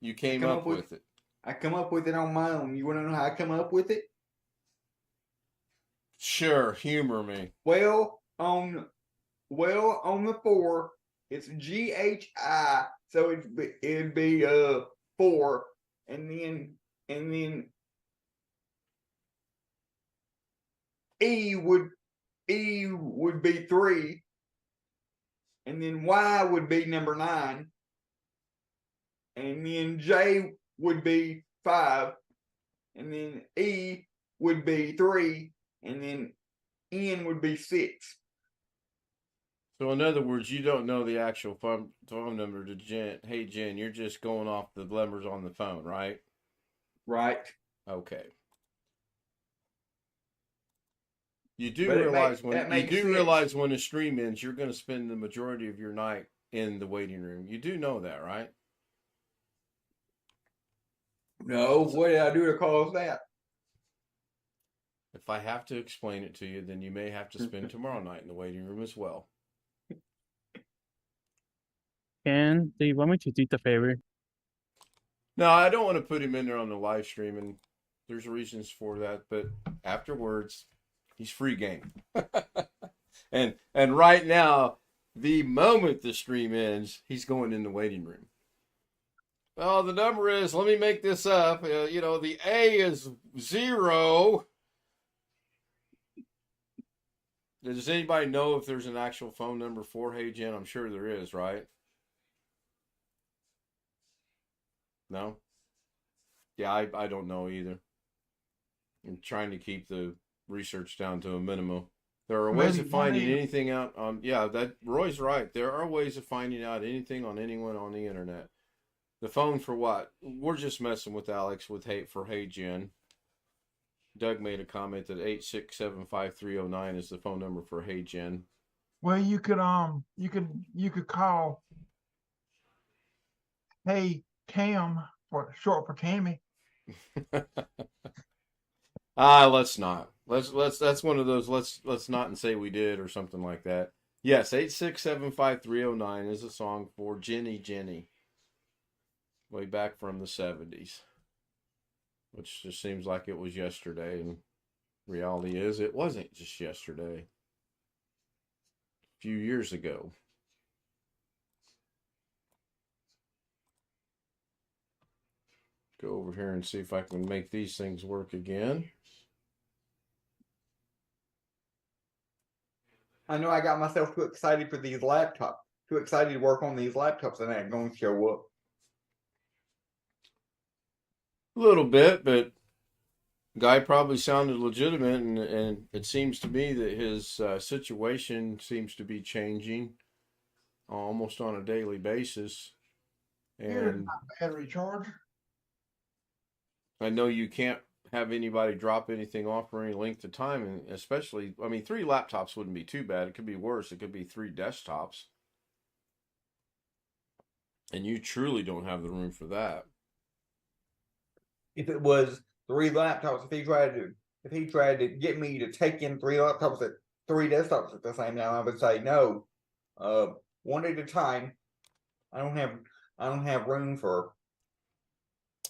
S2: You came up with it.
S10: I come up with it on my own. You want to know how I come up with it?
S2: Sure, humor me.
S10: Well, on the 4, it's GHI, so it'd be 4, and then E would be 3, and then Y would be number 9, and then J would be 5, and then E would be 3, and then N would be 6.
S2: So in other words, you don't know the actual phone number to Jen. Hey Jen, you're just going off the numbers on the phone, right?
S10: Right.
S2: Okay. You do realize when the stream ends, you're going to spend the majority of your night in the waiting room. You do know that, right?
S10: No, what did I do to cause that?
S2: If I have to explain it to you, then you may have to spend tomorrow night in the waiting room as well.
S11: Ken, do you want me to do the favor?
S2: No, I don't want to put him in there on the live stream, and there's reasons for that. But afterwards, he's free game. and right now, the moment the stream ends, he's going in the waiting room. Oh, the number is, let me make this up. The A is 0. Does anybody know if there's an actual phone number for Hey Jen? I'm sure there is, right? No? Yeah, I don't know either. I'm trying to keep the research down to a minimum. There are ways of finding anything out on, that Roy's right. There are ways of finding out anything on anyone on the internet. The phone for what? We're just messing with Alex with Hey Jen. Doug made a comment that 8675309 is the phone number for Hey Jen.
S7: Well, you could call Hey Tam, for short for Tammy.
S2: Let's not. That's one of those let's not and say we did or something like that. Yes, 8675309 is a song for Jenny. Way back from the 70s. Which just seems like it was yesterday, and reality is it wasn't just yesterday. A few years ago. Go over here and see if I can make these things work again.
S10: I know I got myself too excited for these laptops, too excited to work on these laptops, and they're going to show up.
S2: A little bit, but guy probably sounded legitimate, and it seems to me that his situation seems to be changing almost on a daily basis.
S7: Here's
S2: And
S7: my battery charger.
S2: I know you can't have anybody drop anything off for any length of time, and especially, I mean, 3 laptops wouldn't be too bad. It could be worse. It could be 3 desktops. And you truly don't have the room for that.
S10: If it was 3 laptops, if he tried to get me to take in 3 laptops at 3 desktops at the same time, I would say no. One at a time. I don't have room for.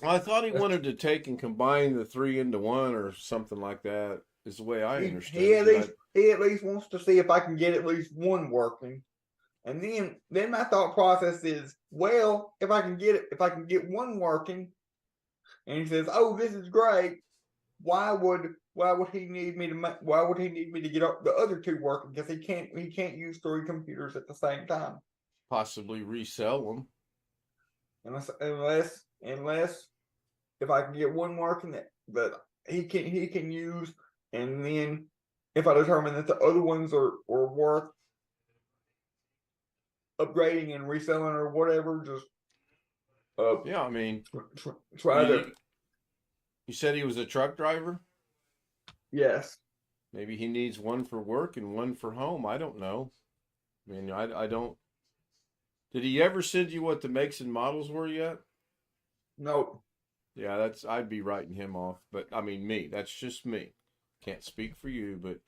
S2: Well, I thought he wanted to take and combine the 3 into 1 or something like that. Is the way I understood it.
S10: He at least wants to see if I can get at least one working. And then my thought process is, well, if I can get one working, and he says, "Oh, this is great. Why would he need me to get up the other 2 working? Because he can't use 3 computers at the same time.
S2: Possibly resell them.
S10: Unless if I can get one working that he can use, and then if I determine that the other ones are worth upgrading and reselling or whatever, just
S2: yeah, I mean,
S10: try to.
S2: You said he was a truck driver?
S10: Yes.
S2: Maybe he needs one for work and one for home. I don't know. I mean, I don't. Did he ever send you what the makes and models were yet?
S10: No.
S2: Yeah, I'd be writing him off. But I mean, that's just me. Can't speak for you, but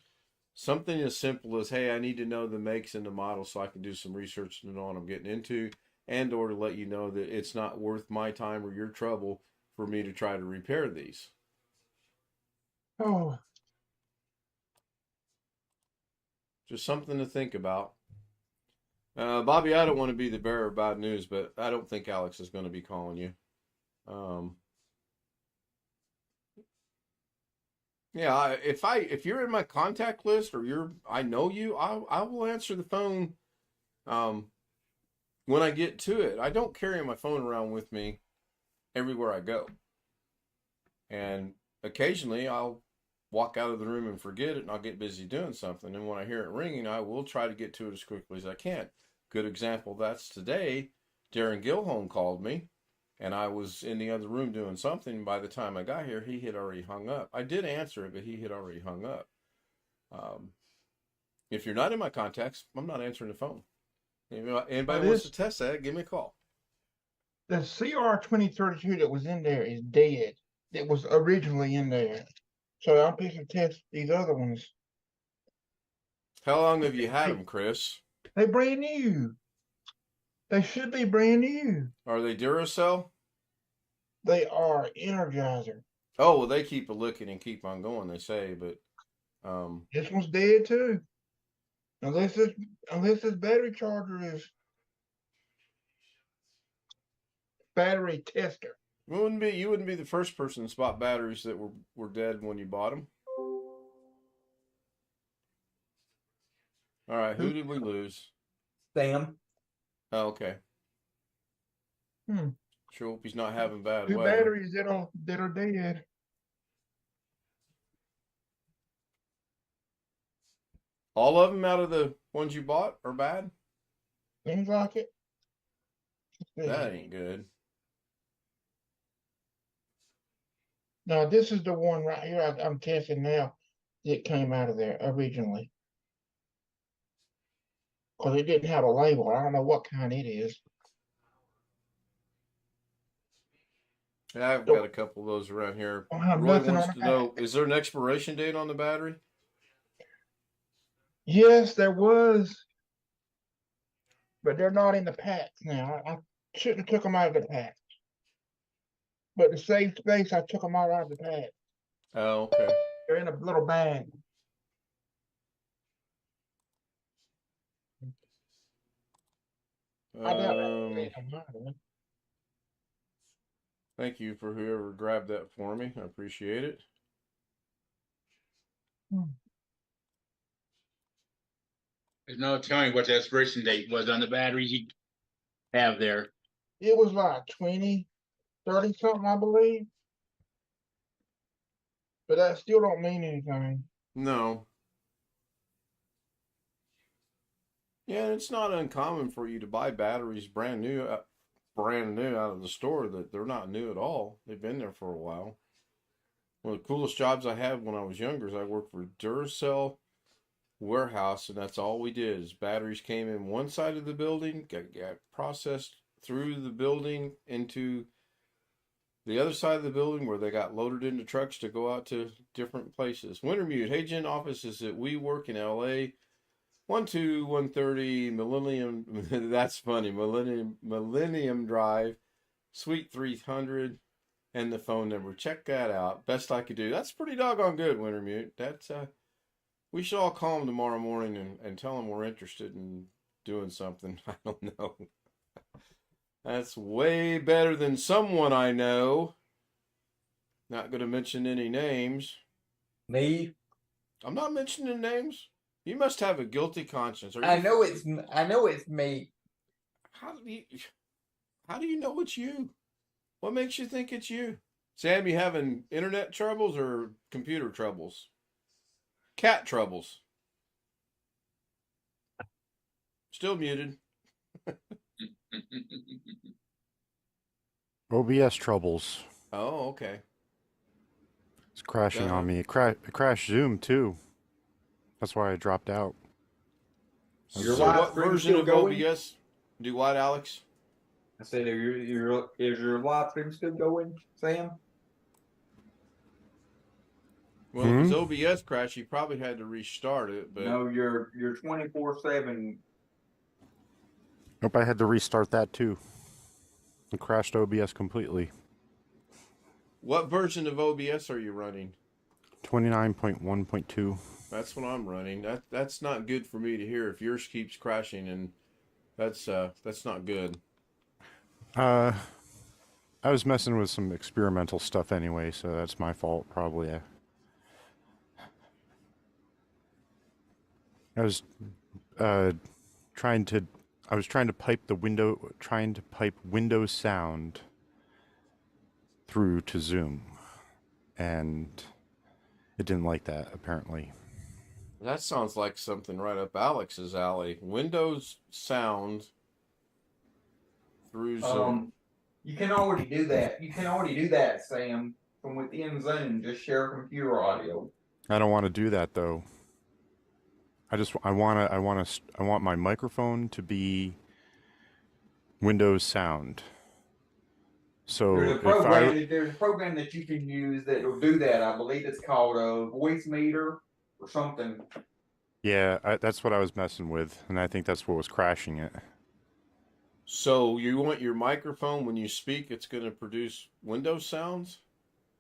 S2: something as simple as, hey, I need to know the makes and the models so I can do some research to know what I'm getting into, and or to let you know that it's not worth my time or your trouble for me to try to repair these.
S7: Oh.
S2: Just something to think about. Bobby, I don't want to be the bearer of bad news, but I don't think Alex is going to be calling you. Yeah, if you're in my contact list or I know you, I will answer the phone when I get to it. I don't carry my phone around with me everywhere I go. And occasionally I'll walk out of the room and forget it, and I'll get busy doing something. And when I hear it ringing, I will try to get to it as quickly as I can. Good example, that's today. Darren Gilholm called me, and I was in the other room doing something. By the time I got here, he had already hung up. I did answer it, but he had already hung up. If you're not in my contacts, I'm not answering the phone. Anybody wants to test that, give me a call.
S7: The CR2032 that was in there is dead. It was originally in there. So I'm supposed to test these other ones.
S2: How long have you had them, Chris?
S7: They're brand new. They should be brand new.
S2: Are they Duracell?
S7: They are Energizer.
S2: Oh, well, they keep a licking and keep on going, they say, but
S7: this one's dead too. Unless this battery charger is battery tester.
S2: You wouldn't be the first person to spot batteries that were dead when you bought them. All right, who did we lose?
S10: Sam.
S2: Oh, okay. Sure hope he's not having bad
S7: 2
S2: weather.
S7: batteries that are dead.
S2: All of them out of the ones you bought are bad?
S7: Seems like it.
S2: That ain't good.
S7: Now, this is the one right here I'm testing now that came out of there originally. Because it didn't have a label. I don't know what kind it is.
S2: Yeah, I've got a couple of those around here.
S7: Roy
S2: wants to know, is there an expiration date on the battery?
S7: Yes, there was. But they're not in the packs now. I shouldn't have took them out of the pack. But to save space, I took them out of the pack.
S2: Oh, okay.
S7: They're in a little bag.
S2: Thank you for whoever grabbed that for me. I appreciate it.
S5: There's no telling what the expiration date was on the batteries you have there.
S7: It was like 20, 30 something, I believe. But that still don't mean anything.
S2: No. Yeah, it's not uncommon for you to buy batteries brand new out of the store that they're not new at all. They've been there for a while. One of the coolest jobs I had when I was younger is I worked for Duracell warehouse, and that's all we did is batteries came in one side of the building, got processed through the building into the other side of the building where they got loaded into trucks to go out to different places. Wintermute, hey Jen, office is at We Work in LA, 12130 Millennium. That's funny. Millennium Drive, Suite 300, and the phone number. Check that out. Best I could do. That's pretty doggone good, Wintermute. That's we should all call them tomorrow morning and tell them we're interested in doing something. I don't know. That's way better than someone I know. Not going to mention any names.
S10: Me?
S2: I'm not mentioning names. You must have a guilty conscience.
S10: I know it's me.
S2: How do you know it's you? What makes you think it's you? Sam, you having internet troubles or computer troubles? Cat troubles. Still muted.
S4: OBS troubles.
S2: Oh, okay.
S4: It's crashing on me. It crashed Zoom too. That's why I dropped out.
S10: Your
S2: So
S10: live
S2: what
S10: stream
S2: version
S10: still
S2: of
S10: going?
S2: OBS? Do what, Alex?
S10: I said, is your live stream still going, Sam?
S2: Well, if his OBS crashed, he probably had to restart it. But
S10: No, your 24/7.
S4: Nope, I had to restart that too. It crashed OBS completely.
S2: what version of OBS are you running?
S4: 29.1.2.
S2: That's what I'm running. That's not good for me to hear if yours keeps crashing, and that's not good.
S4: I was messing with some experimental stuff anyway, so that's my fault probably. I was trying to pipe Windows sound through to Zoom, and it didn't like that apparently.
S2: That sounds like something right up Alex's alley. Windows sound through Zoom.
S10: You can already do that. You can already do that, Sam, from within Zoom. Just share computer audio.
S4: I don't want to do that though. I want my microphone to be Windows sound. So
S10: there's a program that you can use that will do that. I believe it's called a voice meter or something.
S4: Yeah, that's what I was messing with, and I think that's what was crashing it.
S2: So you want your microphone when you speak, it's going to produce Windows sounds?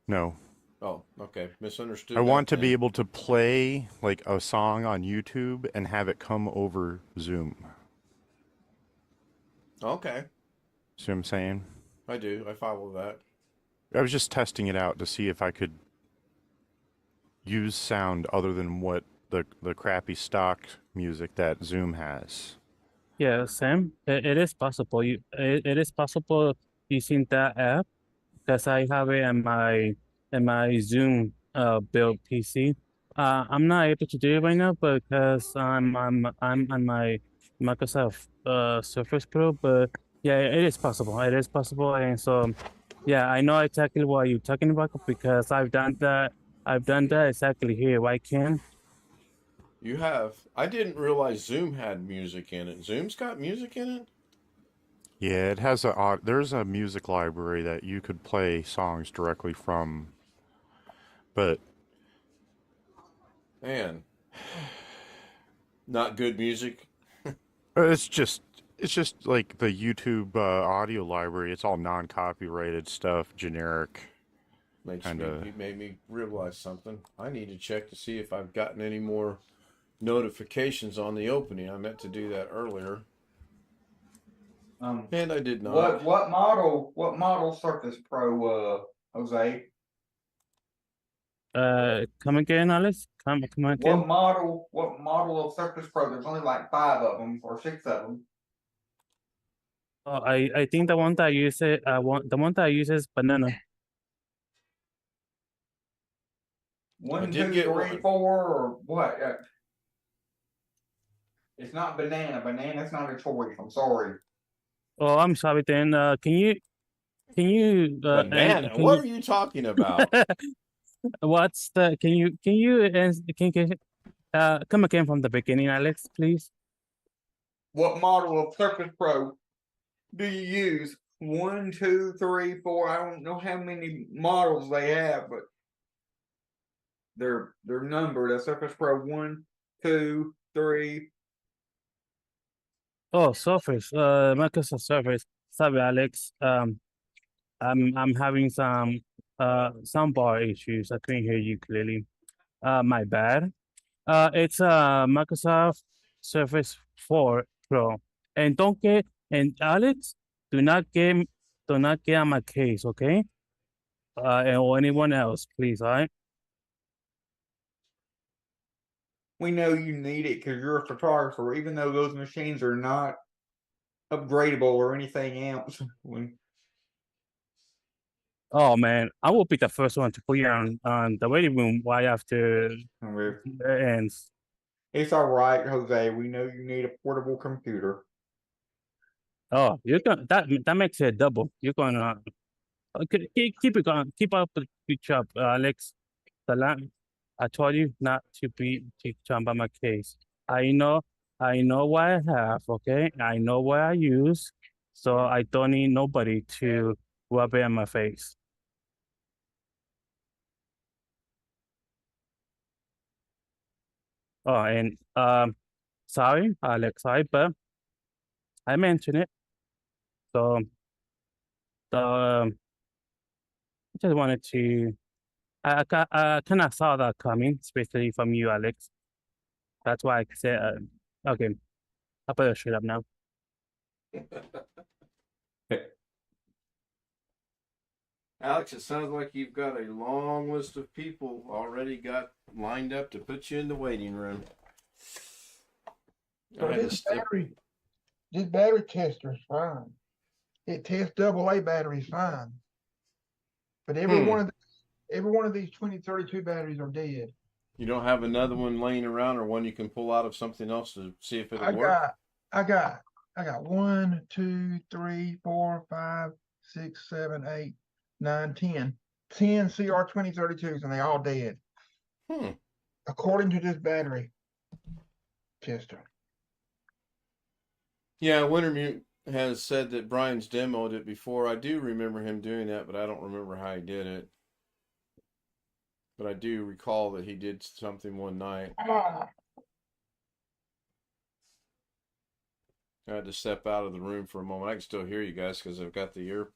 S4: No.
S2: Oh, okay. Misunderstood.
S4: I want to be able to play like a song on YouTube and have it come over Zoom.
S2: Okay.
S4: See what I'm saying?
S2: I do. I follow that.
S4: I was just testing it out to see if I could use sound other than what the crappy stock music that Zoom has.
S11: Yeah, Sam, it is possible. It is possible using that app because I have it in my Zoom build PC. I'm not able to do it right now because I'm on my Microsoft Surface Pro, but yeah, it is possible. It is possible, and so yeah, I know exactly what you're talking about because I've done that. I've done that exactly here. Why can't?
S2: You have. I didn't realize Zoom had music in it. Zoom's got music in it?
S4: Yeah, it has there's a music library that you could play songs directly from, but
S2: man, not good music.
S4: it's just like the YouTube audio library. It's all non-copyrighted stuff, generic.
S2: You made me realize something. I need to check to see if I've gotten any more notifications on the opening. I meant to do that earlier. And I did not.
S10: What model Surface Pro, Jose?
S11: Come again, Alex? Come again.
S10: What model of Surface Pro? There's only like 5 of them or 6 of them.
S11: Oh, I think the one that I use the one that I use is banana.
S10: One,
S2: did
S10: 2,
S2: get
S10: 3,
S2: one.
S10: 4, or what? It's not banana. Banana's not a choice. I'm sorry.
S11: Oh, I'm sorry then. Can you
S2: Banana? What are you talking about?
S11: what's the can you come again from the beginning, Alex, please?
S10: What model of Surface Pro do you use? 1, 2, 3, 4. I don't know how many models they have, but they're numbered. A Surface Pro 1, 2, 3.
S11: Oh, Surface. Microsoft Surface. Sorry, Alex. I'm having some bar issues. I couldn't hear you clearly. My bad. It's Microsoft Surface 4 Pro. And Alex, do not get on my case, okay? Or anyone else, please, all right?
S10: We know you need it because you're a photographer, even though those machines are not upgradable or anything else.
S11: Oh man, I will be the first one to put you on the waiting room right after it ends.
S10: It's all right, Jose. We know you need a portable computer.
S11: Oh, you're gonna that makes it double. You're gonna keep it going. Keep up the good job, Alex. I told you not to jump on my case. I know what I have, okay? I know what I use, so I don't need nobody to rub it in my face. Oh, and sorry, Alex, but I mentioned it. So I just wanted to. I kind of saw that coming, especially from you, Alex. That's why I said, okay, I better shut up now.
S2: Alex, it sounds like you've got a long list of people already got lined up to put you in the waiting room.
S7: So this battery tester is fine. It tests AA batteries fine. But every one of these 2032 batteries are dead.
S2: You don't have another one laying around or one you can pull out of something else to see if it'll work?
S7: I got 1, 2, 3, 4, 5, 6, 7, 8, 9, 10. 10 CR2032s and they all dead. According to this battery tester.
S2: Yeah, Wintermute has said that Brian's demoed it before. I do remember him doing that, but I don't remember how he did it. But I do recall that he did something one night. I had to step out of the room for a moment. I can still hear you guys because I've got the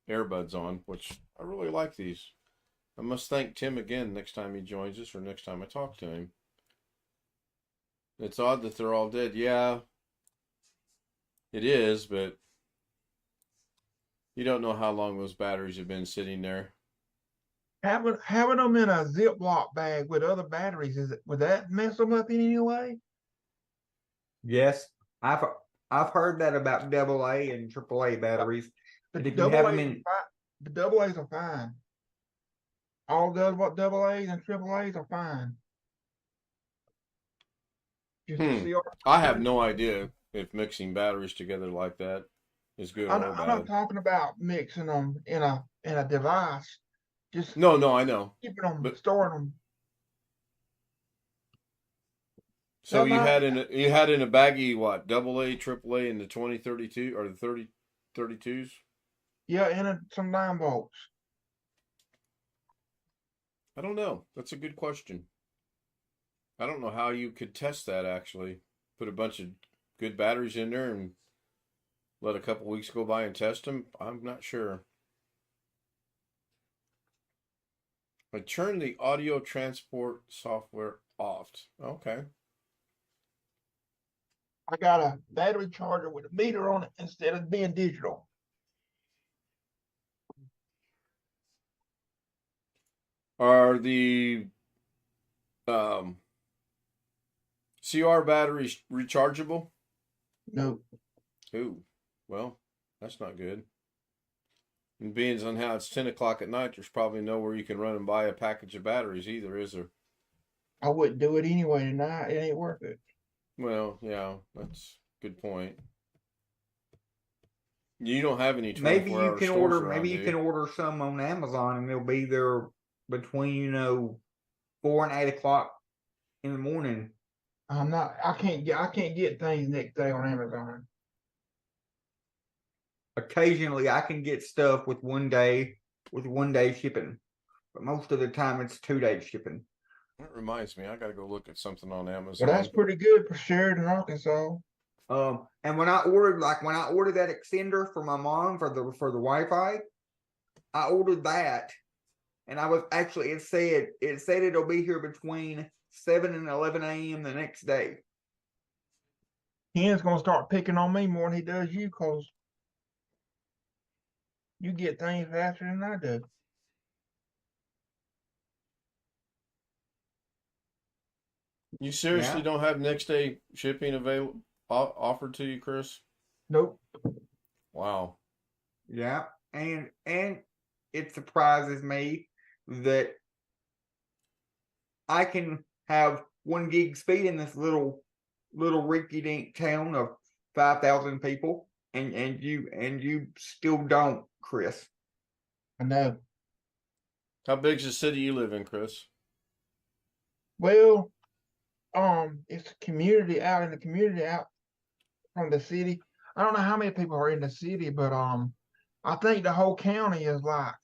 S2: earbuds on, which I really like these. I must thank Tim again next time he joins us or next time I talk to him. It's odd that they're all dead. Yeah, it is, but you don't know how long those batteries have been sitting there.
S7: Having them in a Ziploc bag with other batteries, would that mess them up in any way?
S10: Yes, I've heard that about AA and AAA batteries.
S7: The
S10: if you have them in,
S7: the AA's are fine. All the AA's and AAA's are fine.
S2: I have no idea if mixing batteries together like that is good or bad.
S7: I'm not talking about mixing them in a device. Just
S2: no, I know.
S7: Keeping them, storing them.
S2: So you had in a baggie what? AA, AAA, and the 2032 or the 3032s?
S7: Yeah, and some 9 volts.
S2: I don't know. That's a good question. I don't know how you could test that actually. Put a bunch of good batteries in there and let a couple weeks go by and test them. I'm not sure. I turned the audio transport software off. Okay.
S7: I got a battery charger with a meter on it instead of being digital.
S2: Are the CR batteries rechargeable?
S7: No.
S2: Ooh, well, that's not good. And being on how it's 10 o'clock at night, there's probably nowhere you can run and buy a package of batteries either, is there?
S7: I wouldn't do it anyway tonight. It ain't worth it.
S2: Well, yeah, that's a good point. You don't have any
S10: Maybe
S2: 24
S10: you
S2: hour
S10: can
S2: stores
S10: order.
S2: around,
S10: Maybe
S2: do
S10: you
S2: you?
S10: can order some on Amazon, and they'll be there between 4 and 8 o'clock in the morning.
S7: I can't get things next day on Amazon.
S10: Occasionally, I can get stuff with 1 day shipping, but most of the time it's 2 day shipping.
S2: That reminds me, I got to go look at something on
S7: Well,
S2: Amazon.
S7: that's pretty good for Sheridan, Arkansas.
S10: And when I ordered that extender for my mom for the Wi-Fi, I ordered that, and I was actually it said it'll be here between 7 and 11 a.m. the next day.
S7: Ken's gonna start picking on me more than he does you, cause you get things faster than I do.
S2: You seriously
S10: Yeah.
S2: don't have next day shipping available offered to you, Chris?
S7: Nope.
S2: Wow.
S10: Yeah, and it surprises me that I can have 1 gig speed in this little rinky-dink town of 5,000 people, and you still don't, Chris.
S7: I know.
S2: How big's the city you live in, Chris?
S7: Well, it's a community out in the community out from the city. I don't know how many people are in the city, but I think the whole county is like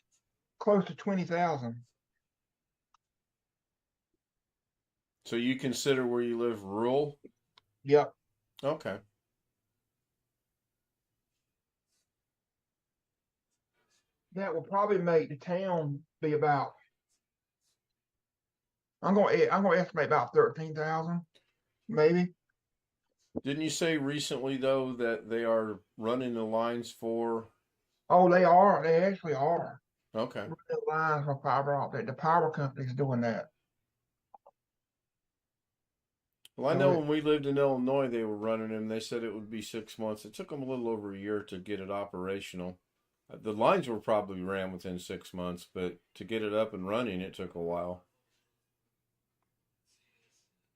S7: close to 20,000.
S2: So you consider where you live rural?
S7: Yep.
S2: Okay.
S7: That will probably make the town be about. I'm gonna estimate about 13,000, maybe.
S2: Didn't you say recently though that they are running the lines for?
S7: Oh, they are. They actually are.
S2: Okay.
S7: Running lines for fiber optic. The power company's doing that.
S2: Well, I
S7: So
S2: know
S7: it,
S2: when we lived in Illinois, they were running them. They said it would be 6 months. It took them a little over a year to get it operational. The lines were probably ran within 6 months, but to get it up and running, it took a while.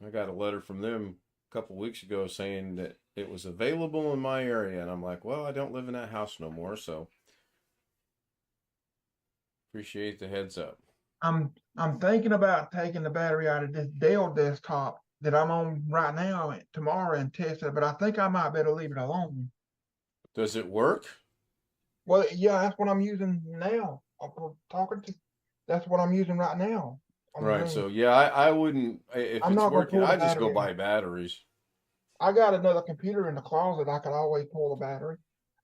S2: I got a letter from them a couple weeks ago saying that it was available in my area, and I'm like, well, I don't live in that house no more, so appreciate the heads up.
S7: I'm thinking about taking the battery out of this Dell desktop that I'm on right now tomorrow and test it, but I think I might better leave it alone.
S2: Does it work?
S7: Well, yeah, that's what I'm using now. That's what I'm using right now.
S2: Right. So yeah, I wouldn't if
S7: I'm
S2: it's
S7: not gonna
S2: working.
S7: pull the
S2: I just go
S7: battery
S2: buy
S7: out.
S2: batteries.
S7: I got another computer in the closet. I could always pull the battery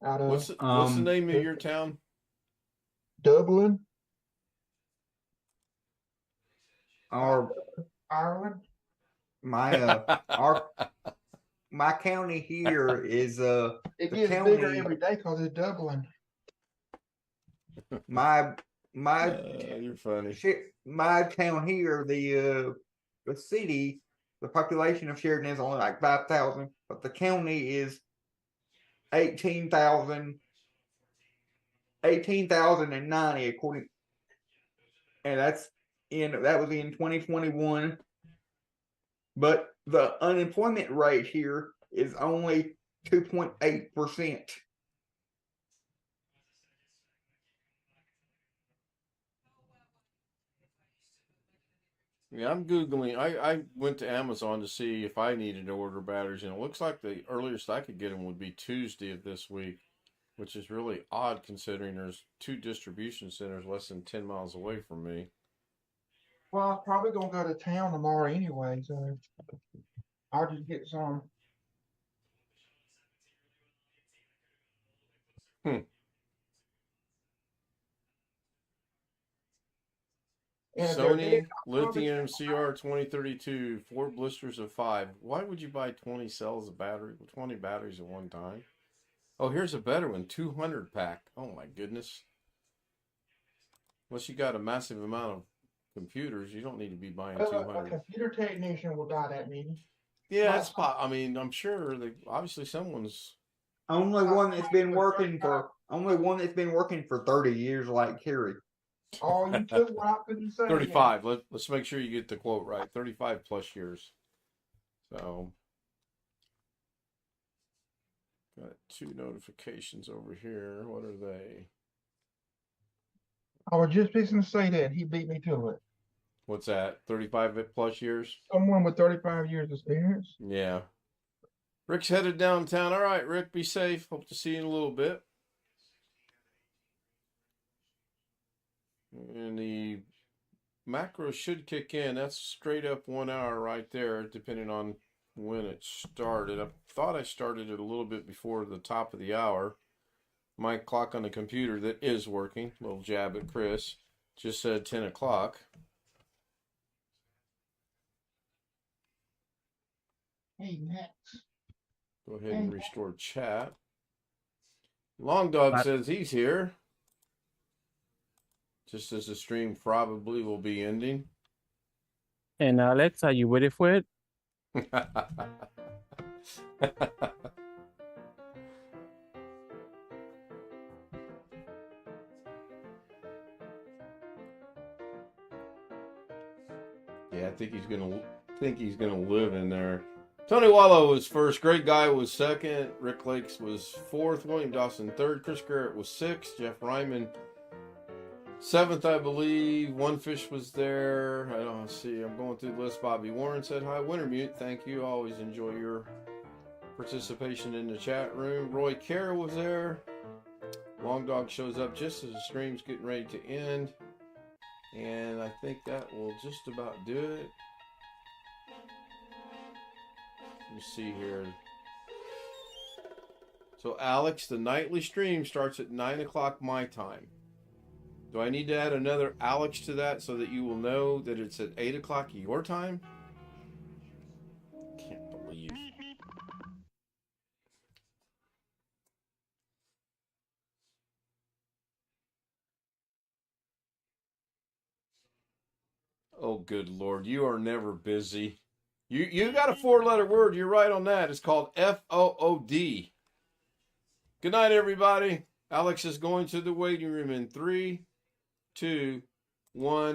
S7: out of.
S2: What's the name of your town?
S7: Dublin,
S10: Our
S7: Ireland.
S10: my county here is
S7: It
S10: the
S7: gets
S10: county.
S7: bigger every day because it's Dublin.
S10: My
S2: You're funny.
S10: My town here, the city, the population of Sheridan is only like 5,000, but the county is 18,090 according, and that was in 2021. But the unemployment rate here is only 2.8%.
S2: Yeah, I'm Googling. I went to Amazon to see if I needed to order batteries, and it looks like the earliest I could get them would be Tuesday of this week, which is really odd considering there's 2 distribution centers less than 10 miles away from me.
S7: Well, I'm probably gonna go to town tomorrow anyway, so I'll just get some.
S2: Hmm.
S7: And if they're dead,
S2: Sony Lithium CR 2032, 4 blisters of 5. Why would you buy 20 cells of battery, 20 batteries at one time? Oh, here's a better one, 200 pack. Oh my goodness. Unless you got a massive amount of computers, you don't need to be buying
S7: a
S2: 200.
S7: computer technician will buy that many.
S2: Yeah, it's I mean, I'm sure obviously someone's
S10: Only one that's been working for 30 years, like Kerry.
S7: Oh, you took what I couldn't say.
S2: 35. Let's make sure you get the quote right. 35 plus years. So got 2 notifications over here. What are they?
S7: I was just fixing to say that. He beat me to it.
S2: What's that? 35 plus years?
S7: Someone with 35 years experience.
S2: Yeah. Rick's headed downtown. All right, Rick, be safe. Hope to see you in a little bit. And the macro should kick in. That's straight up 1 hour right there, depending on when it started. I thought I started it a little bit before the top of the hour. My clock on the computer that is working, little jab at Chris, just said 10 o'clock.
S7: Hey, Max.
S2: Go ahead and restore chat. Long Dog says he's here. Just as the stream probably will be ending.
S11: And Alex, are you ready for it?
S2: Yeah, I think he's gonna live in there. Tony Wallow was first. Great Guy was second. Rick Lakes was fourth. William Dawson third. Chris Garrett was sixth. Jeff Ryman seventh, I believe. One Fish was there. I don't see. I'm going through the list. Bobby Warren said hi. Wintermute, thank you. Always enjoy your participation in the chat room. Roy Kerr was there. Long Dog shows up just as the stream's getting ready to end. And I think that will just about do it. Let me see here. So, Alex, the nightly stream starts at 9 o'clock my time. Do I need to add another Alex to that so that you will know that it's at 8 o'clock your time? Can't believe. Oh, good Lord. You are never busy. You got a 4-letter word. You're right on that. It's called FOOD. Good night, everybody. Alex is going to the waiting room in 3, 2, 1.